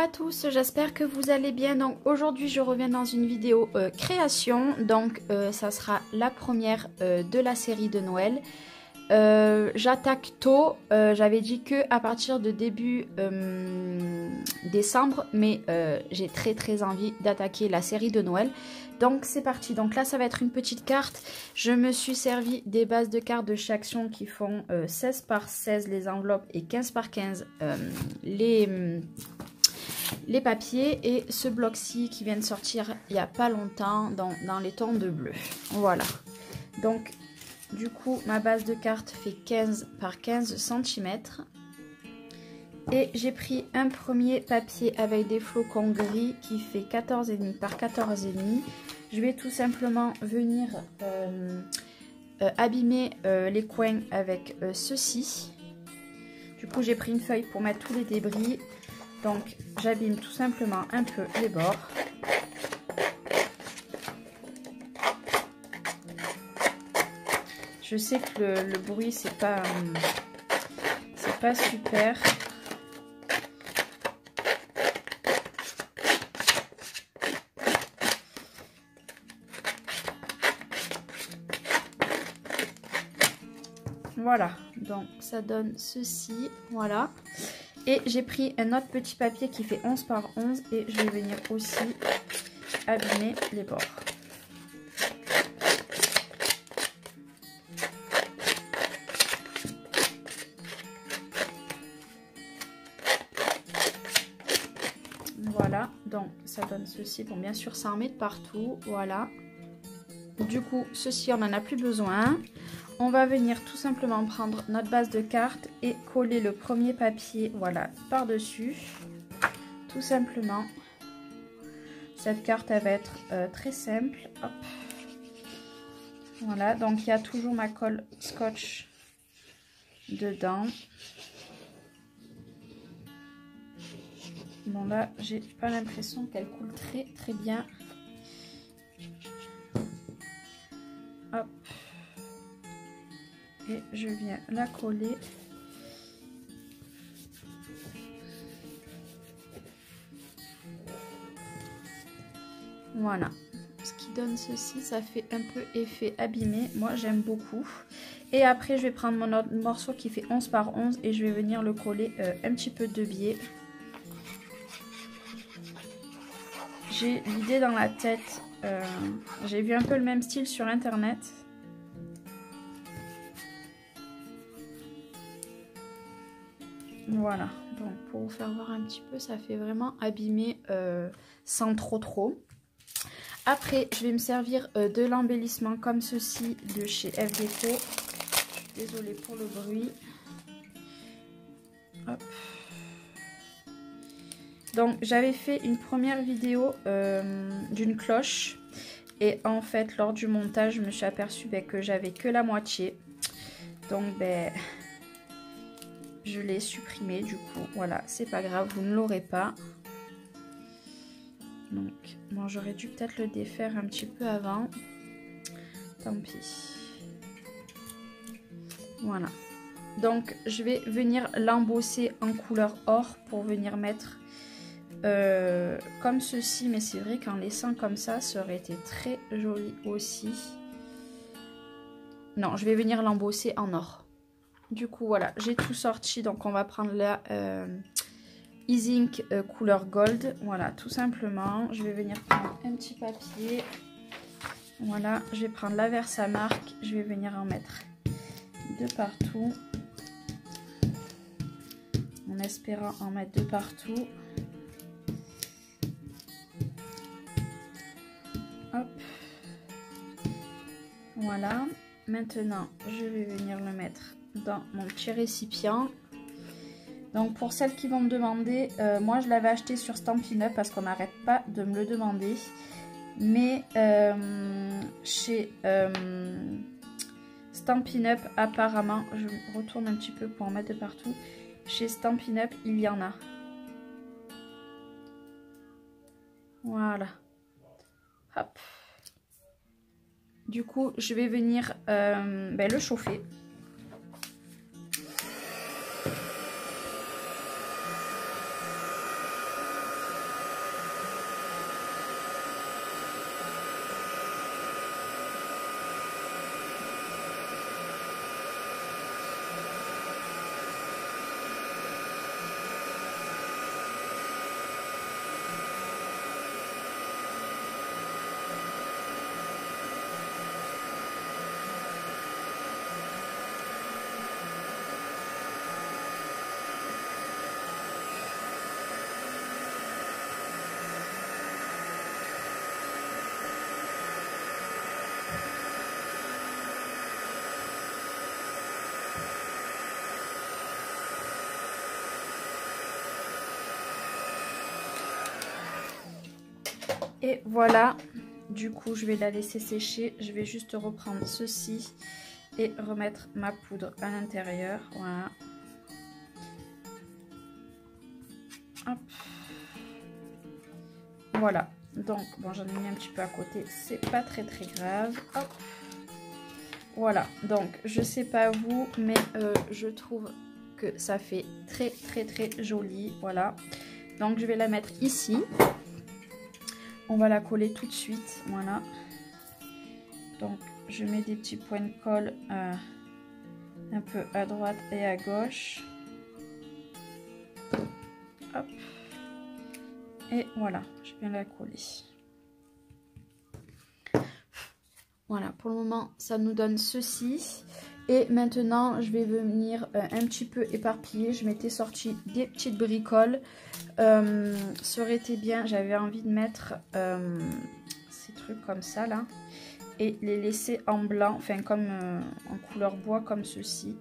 à tous, j'espère que vous allez bien. Donc aujourd'hui je reviens dans une vidéo création, donc ça sera la première de la série de Noël. J'attaque tôt, j'avais dit que à partir de début décembre, mais j'ai très envie d'attaquer la série de Noël. Donc c'est parti. Donc là ça va être une petite carte. Je me suis servi des bases de cartes de chez Action qui font 16 par 16 les enveloppes et 15 par 15 les papiers, et ce bloc-ci qui vient de sortir il n'y a pas longtemps dans les tons de bleu. Voilà. Donc du coup ma base de cartes fait 15 par 15 cm. Et j'ai pris un premier papier avec des flocons gris qui fait 14,5 par 14,5. Je vais tout simplement venir abîmer les coins avec ceci. Du coup j'ai pris une feuille pour mettre tous les débris. Donc j'abîme tout simplement un peu les bords. Je sais que le bruit c'est pas super. Voilà, donc ça donne ceci, voilà. Et j'ai pris un autre petit papier qui fait 11 par 11 et je vais venir aussi abîmer les bords. Voilà, donc ça donne ceci. Bon, bien sûr, ça en met de partout, voilà. Du coup, ceci, on n'en a plus besoin. On va venir tout simplement prendre notre base de cartes et coller le premier papier, voilà, par-dessus. Tout simplement. Cette carte, elle va être très simple. Hop. Voilà, donc il y a toujours ma colle scotch dedans. Bon là, j'ai pas l'impression qu'elle coule très bien. Hop. Et je viens la coller. Voilà. Ce qui donne ceci, ça fait un peu effet abîmé. Moi, j'aime beaucoup. Et après, je vais prendre mon autre morceau qui fait 11 par 11 et je vais venir le coller un petit peu de biais. J'ai l'idée dans la tête. J'ai vu un peu le même style sur internet. Voilà, donc pour vous faire voir un petit peu, ça fait vraiment abîmer sans trop. Après, je vais me servir de l'embellissement comme ceci de chez FDeco. Désolée pour le bruit. Hop. Donc, j'avais fait une première vidéo d'une cloche. Et en fait, lors du montage, je me suis aperçue que j'avais que la moitié. Donc, je l'ai supprimé du coup. Voilà, c'est pas grave, vous ne l'aurez pas. Donc, bon, j'aurais dû peut-être le défaire un petit peu avant. Tant pis. Voilà. Donc, je vais venir l'embosser en couleur or pour venir mettre comme ceci. Mais c'est vrai qu'en laissant comme ça aurait été très joli aussi. Non, je vais venir l'embosser en or. Du coup, voilà, j'ai tout sorti. Donc, on va prendre la Easy Ink couleur gold. Voilà, tout simplement. Je vais venir prendre un petit papier. Voilà, je vais prendre la Versamark. Je vais venir en mettre de partout. En espérant en mettre de partout. Hop. Voilà. Maintenant, je vais venir le mettre dans mon petit récipient. Donc pour celles qui vont me demander, moi je l'avais acheté sur Stampin' Up parce qu'on n'arrête pas de me le demander. Mais chez Stampin' Up apparemment, je retourne un petit peu pour en mettre de partout. Chez Stampin' Up il y en a. Voilà. Hop. Du coup je vais venir le chauffer. Et voilà, du coup je vais la laisser sécher. Je vais juste reprendre ceci et remettre ma poudre à l'intérieur. Voilà. Hop. Voilà, donc bon, j'en ai mis un petit peu à côté, c'est pas très grave. Hop. Voilà, donc je sais pas vous, mais je trouve que ça fait très joli. Voilà, donc je vais la mettre ici. On va la coller tout de suite. Voilà, donc je mets des petits points de colle un peu à droite et à gauche. Hop. Et voilà, je viens la coller. Voilà, pour le moment, ça nous donne ceci. Et maintenant, je vais venir un petit peu éparpiller. Je m'étais sorti des petites bricoles. Ça aurait été bien, j'avais envie de mettre ces trucs comme ça, là. Et les laisser en blanc, enfin comme en couleur bois, comme ceci.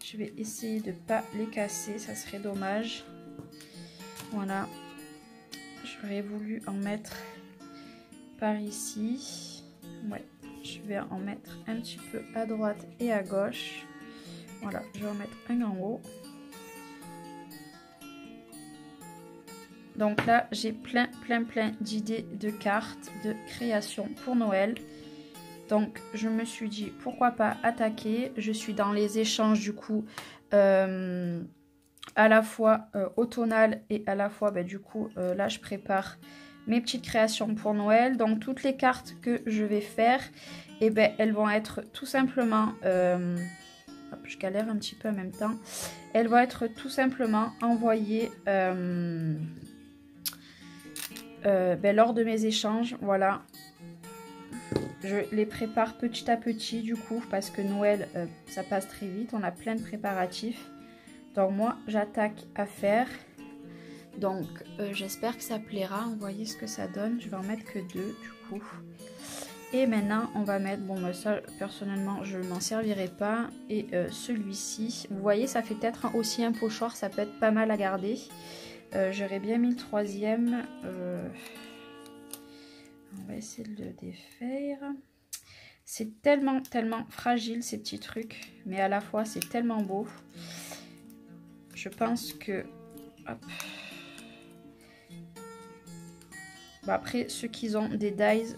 Je vais essayer de ne pas les casser, ça serait dommage. Voilà. J'aurais voulu en mettre par ici. Ouais. Je vais en mettre un petit peu à droite et à gauche. Voilà, je vais en mettre un en haut. Donc là, j'ai plein d'idées de cartes de création pour Noël. Donc, je me suis dit, pourquoi pas attaquer. Je suis dans les échanges du coup, à la fois automnal et à la fois, du coup, là, je prépare mes petites créations pour Noël. Donc, toutes les cartes que je vais faire, et elles vont être tout simplement, hop, je galère un petit peu en même temps, elles vont être tout simplement envoyées lors de mes échanges. Voilà, je les prépare petit à petit du coup, parce que Noël, ça passe très vite, on a plein de préparatifs. Donc moi, j'attaque à faire. Donc j'espère que ça plaira. Vous voyez ce que ça donne. Je vais en mettre que 2 du coup. Et maintenant, on va mettre, bon, ça, personnellement, je ne m'en servirai pas. Et celui-ci, vous voyez, ça fait peut-être aussi un pochoir, ça peut être pas mal à garder. J'aurais bien mis le 3e. On va essayer de le défaire. C'est tellement fragile, ces petits trucs. Mais à la fois, c'est tellement beau. Je pense que... Hop. Bon, après, ceux qui ont des dies,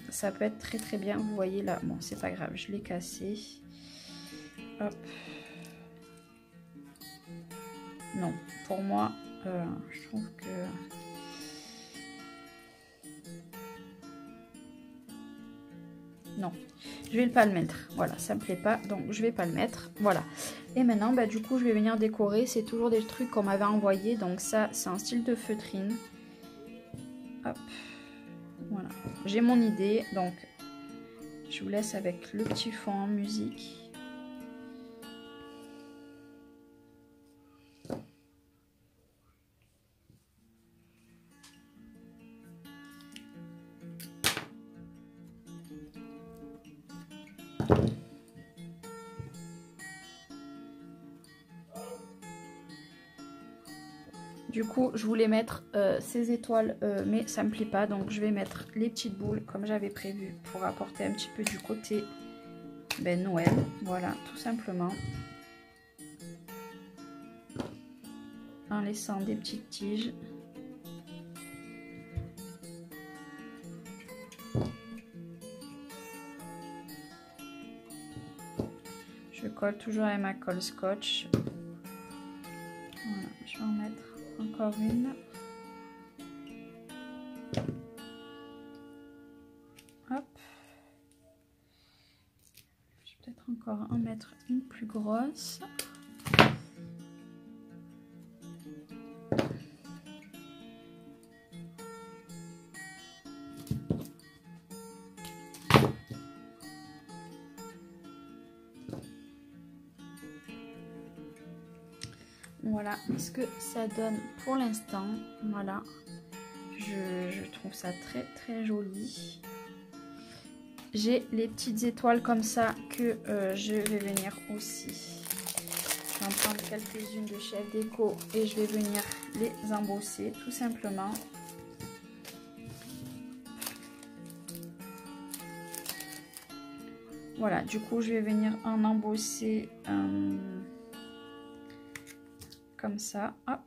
ça peut être très bien. Vous voyez là, bon, c'est pas grave, je l'ai cassé. Hop. Non, pour moi, je trouve que... Non, je vais pas le mettre. Voilà, ça me plaît pas, donc je vais pas le mettre. Voilà. Et maintenant, du coup, je vais venir décorer. C'est toujours des trucs qu'on m'avait envoyés. Donc ça, c'est un style de feutrine. Hop. Voilà. J'ai mon idée, donc je vous laisse avec le petit fond en musique. Du coup, je voulais mettre ces étoiles, mais ça me plaît pas. Donc, je vais mettre les petites boules comme j'avais prévu pour apporter un petit peu du côté Noël. Voilà, tout simplement. En laissant des petites tiges. Je colle toujours avec ma colle scotch. Voilà, je vais en mettre encore une. Hop. Je vais peut-être encore en mettre une plus grosse. Voilà ce que ça donne pour l'instant. Voilà, je trouve ça très joli. J'ai les petites étoiles comme ça que je vais venir aussi. Je vais en prendre quelques-unes de Chef Déco et je vais venir les embosser tout simplement. Voilà, du coup, je vais venir en embosser comme ça. Hop.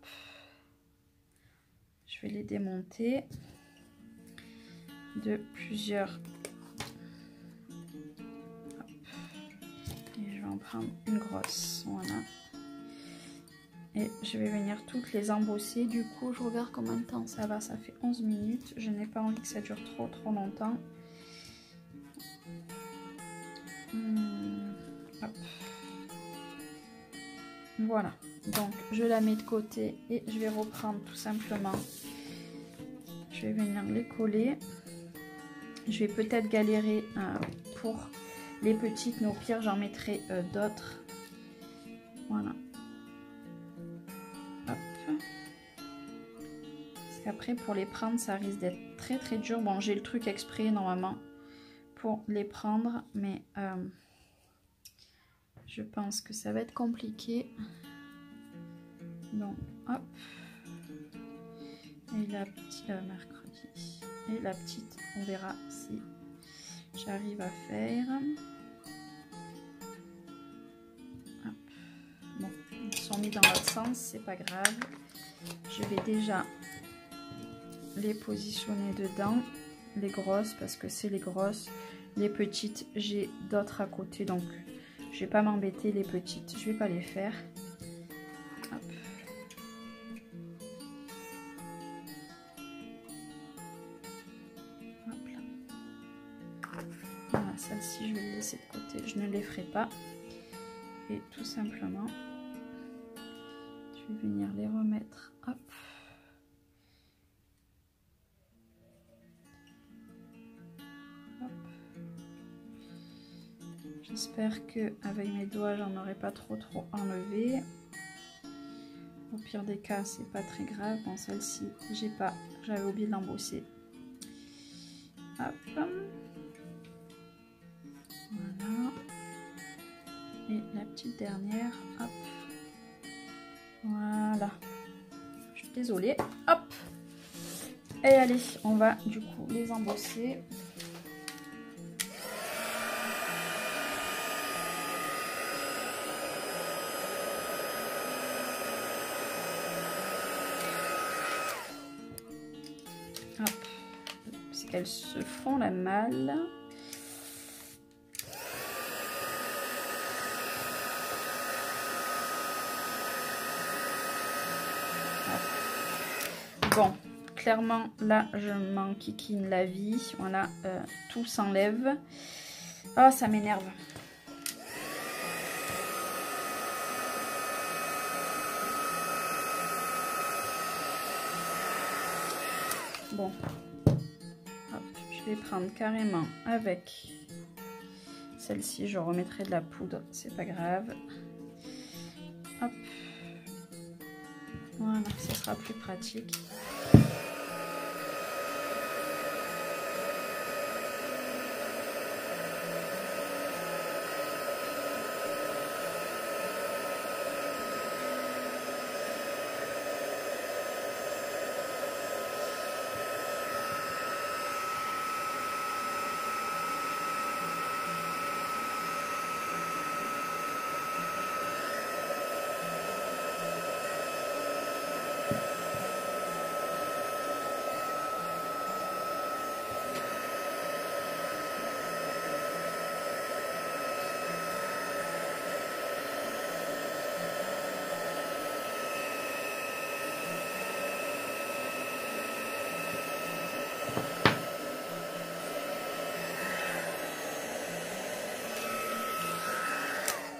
Je vais les démonter de plusieurs. Hop. Et je vais en prendre une grosse. Voilà. Et je vais venir toutes les embosser. Du coup, je regarde combien de temps ça va. Ça fait 11 minutes. Je n'ai pas envie que ça dure trop longtemps. Hop. Voilà. Donc, je la mets de côté et je vais reprendre tout simplement. Je vais venir les coller. Je vais peut-être galérer pour les petites, mais au pire, j'en mettrai d'autres. Voilà. Hop. Parce qu'après, pour les prendre, ça risque d'être très dur. Bon, j'ai le truc exprès normalement pour les prendre, mais je pense que ça va être compliqué. Donc, hop. Et la petite mercredi. Et la petite, on verra si j'arrive à faire. Hop. Bon, ils sont mis dans l'autre sens, c'est pas grave. Je vais déjà les positionner dedans, les grosses, parce que c'est les grosses. Les petites, j'ai d'autres à côté, donc je vais pas m'embêter. Les petites, je vais pas les faire. Hop. Hop là. Voilà, celle-ci, je vais les laisser de côté, je ne les ferai pas. Et tout simplement, je vais venir les remettre. Hop. J'espère que avec mes doigts j'en aurai pas trop enlevé. Au pire des cas, c'est pas très grave. Bon, celle-ci, j'avais oublié de l'embosser. Hop. Voilà. Et la petite dernière, hop. Voilà. Je suis désolée. Hop. Et allez, on va du coup les embosser. Parce qu'elles se font la malle. Bon, clairement là je m'enquiquine la vie. Voilà, tout s'enlève. Oh, ça m'énerve. Bon, hop, je vais prendre carrément avec celle-ci, je remettrai de la poudre, c'est pas grave. Hop, voilà, ce sera plus pratique.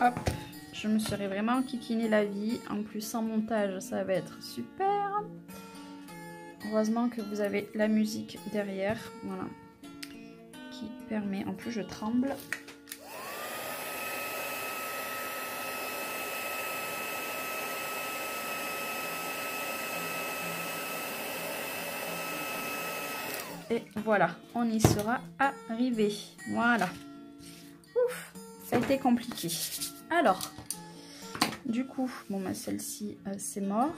Hop, je me serais vraiment enquiquiné la vie. En plus, sans montage, ça va être super. Heureusement que vous avez la musique derrière, voilà, qui permet. En plus, je tremble. Et voilà, on y sera arrivé. Voilà. Ouf, ça a été compliqué. Alors, du coup, bon, bah, celle-ci, c'est mort.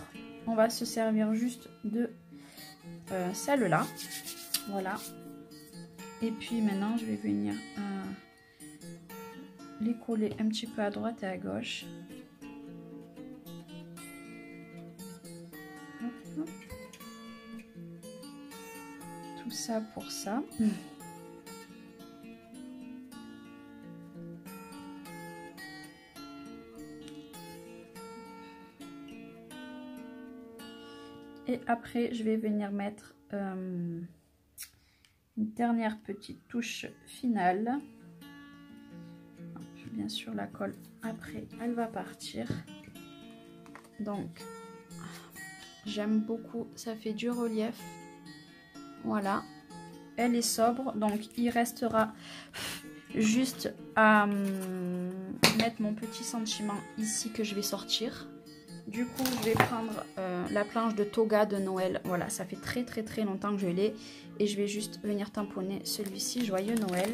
On va se servir juste de celle-là. Voilà. Et puis maintenant, je vais venir les coller un petit peu à droite et à gauche. Hop. Tout ça pour ça. Et après, je vais venir mettre une dernière petite touche finale. Bien sûr, la colle, après, elle va partir. Donc, j'aime beaucoup. Ça fait du relief. Voilà. Elle est sobre. Donc, il restera juste à mettre mon petit sentiment ici que je vais sortir. Du coup, je vais prendre la planche de toga de Noël. Voilà, ça fait très longtemps que je l'ai. Et je vais juste venir tamponner celui-ci. Joyeux Noël.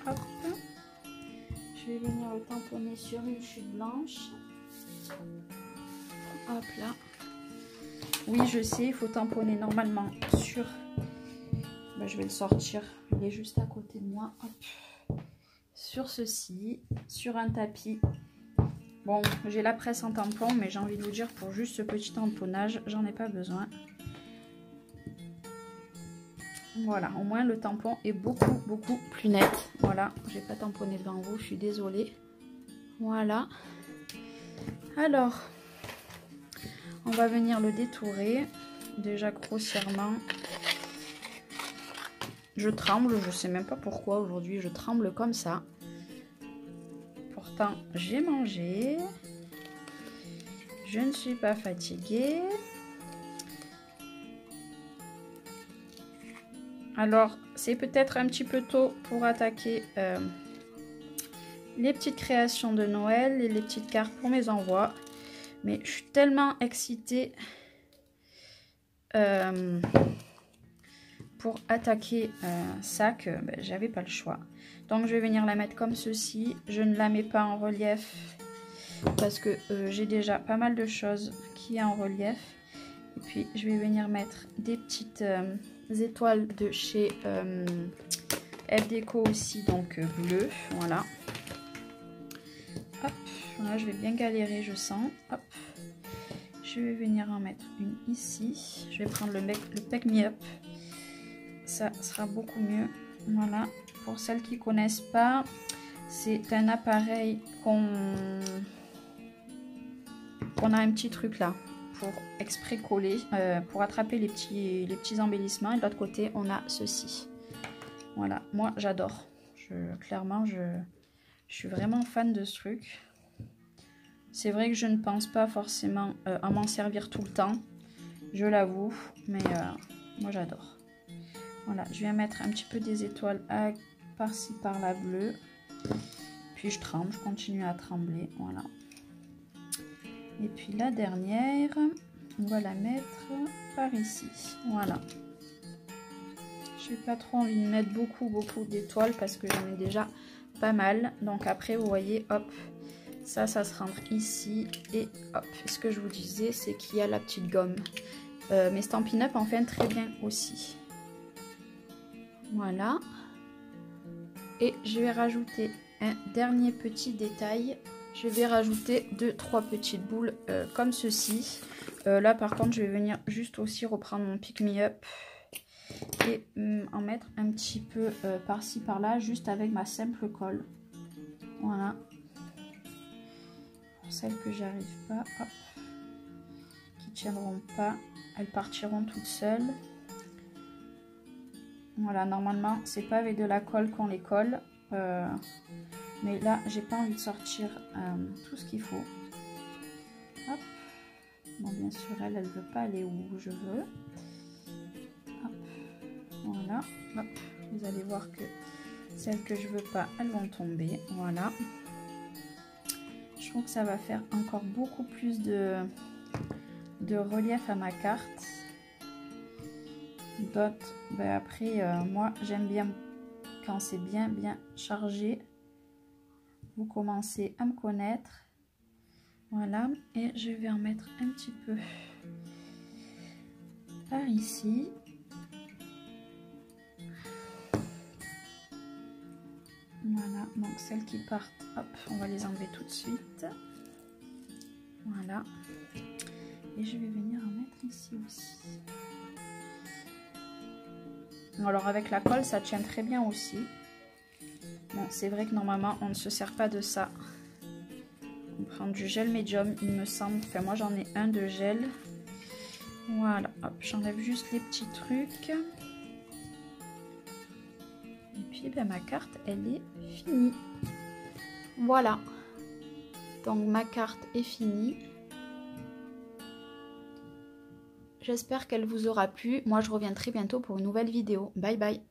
Hop. Je vais venir le tamponner sur une chute blanche. Hop là. Oui, je sais, il faut tamponner normalement sur... Ben, je vais le sortir. Il est juste à côté de moi. Hop. Sur ceci, sur un tapis. Bon, j'ai la presse en tampon, mais j'ai envie de vous dire, pour juste ce petit tamponnage, j'en ai pas besoin. Voilà, au moins le tampon est beaucoup plus net. Voilà, j'ai pas tamponné devant vous, je suis désolée. Voilà. Alors, on va venir le détourer, déjà grossièrement. Je tremble, je sais même pas pourquoi aujourd'hui, je tremble comme ça. Pourtant, j'ai mangé. Je ne suis pas fatiguée. Alors, c'est peut-être un petit peu tôt pour attaquer les petites créations de Noël et les petites cartes pour mes envois. Mais je suis tellement excitée pour attaquer ça que ben, j'avais pas le choix. Donc, je vais venir la mettre comme ceci. Je ne la mets pas en relief parce que j'ai déjà pas mal de choses qui est en relief. Et puis, je vais venir mettre des petites... étoiles de chez FDeco aussi, donc bleu, voilà. Hop, là je vais bien galérer, je sens. Hop, je vais venir en mettre une ici. Je vais prendre le Pick Me Up, ça sera beaucoup mieux. Voilà, pour celles qui connaissent pas, c'est un appareil qu'on a un petit truc là pour exprès coller, pour attraper les petits embellissements. Et de l'autre côté, on a ceci. Voilà, moi j'adore. Clairement, je suis vraiment fan de ce truc. C'est vrai que je ne pense pas forcément à m'en servir tout le temps, je l'avoue, mais moi j'adore. Voilà, je viens mettre un petit peu des étoiles par-ci, par-là bleu. Puis je tremble, je continue à trembler, voilà. Et puis la dernière, on va la mettre par ici. Voilà. Je n'ai pas trop envie de mettre beaucoup d'étoiles parce que j'en ai déjà pas mal. Donc après, vous voyez, hop, ça se rentre ici. Et hop, ce que je vous disais, c'est qu'il y a la petite gomme. Mes Stampin' Up en fait très bien aussi. Voilà. Et je vais rajouter un dernier petit détail. Je vais rajouter 2-3 petites boules comme ceci. Là par contre je vais venir juste aussi reprendre mon Pick Me Up et en mettre un petit peu par-ci par-là, juste avec ma simple colle. Voilà. Pour celles que j'arrive pas, hop, qui tiendront pas, elles partiront toutes seules. Voilà, normalement c'est pas avec de la colle qu'on les colle. Mais là, j'ai pas envie de sortir tout ce qu'il faut. Hop. Bon, bien sûr, elle veut pas aller où je veux. Hop. Voilà. Hop. Vous allez voir que celles que je veux pas, elles vont tomber. Voilà. Je trouve que ça va faire encore beaucoup plus de relief à ma carte. D'autres, ben après, moi, j'aime bien quand c'est bien chargé. Vous commencez à me connaître. Voilà, et je vais en mettre un petit peu par ici. Donc celles qui partent, hop, on va les enlever tout de suite. Voilà. Et je vais venir en mettre ici aussi. Alors avec la colle, ça tient très bien aussi. Bon, c'est vrai que normalement, on ne se sert pas de ça. On prend du gel médium, il me semble. Enfin, moi, j'en ai un de gel. Voilà, hop, j'enlève juste les petits trucs. Et puis, ben, ma carte, elle est finie. Voilà. Donc, ma carte est finie. J'espère qu'elle vous aura plu. Moi, je reviens très bientôt pour une nouvelle vidéo. Bye bye.